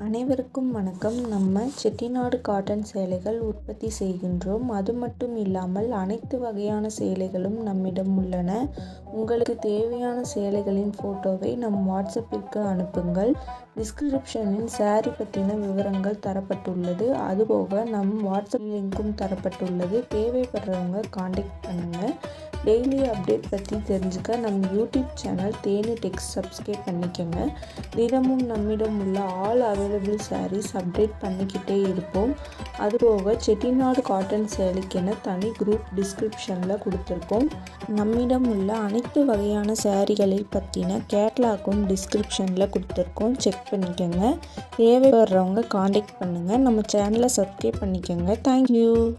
அனைவருக்கும் வணக்கம். நம்ம செட்டிநாடு காட்டன் சேலைகள் உற்பத்தி செய்கின்றோம். அது மட்டும் இல்லாமல் அனைத்து வகையான சேலைகளும் நம்மிடம் உள்ளன. உங்களுக்கு தேவையான சேலைகளின் ஃபோட்டோவை நம் வாட்ஸ்அப்பிற்கு அனுப்புங்கள். டிஸ்கிரிப்ஷனில் சாரி பற்றின விவரங்கள் தரப்பட்டுள்ளது. அதுபோக நம் வாட்ஸ்அப் லிங்க்கும் தரப்பட்டுள்ளது. தேவைப்படுறவங்க காண்டாக்ட் பண்ணுங்கள். டெய்லி அப்டேட் பற்றி தெரிஞ்சுக்க நம்ம யூடியூப் சேனல் தேனி டெக்ஸ் சப்ஸ்கிரைப் பண்ணிக்கோங்க. தினமும் நம்மிடம் உள்ள ஆல் அவைலபிள் சாரீஸ் அப்டேட் பண்ணிக்கிட்டே இருப்போம். அதுபோக செட்டிநாடு காட்டன் சேலைக்கென தனி குரூப் டிஸ்கிரிப்ஷனில் கொடுத்துருக்கோம். நம்மிடம் உள்ள அனைத்து வகையான சாரீகளை பற்றின கேட்லாக்கும் டிஸ்கிரிப்ஷனில் கொடுத்துருக்கோம். செக் பண்ணிக்கோங்க. தேவைப்படுறவங்க காண்டாக்ட் பண்ணுங்கள். நம்ம சேனலை சப்ஸ்கிரைப் பண்ணிக்கோங்க. தேங்க்யூ.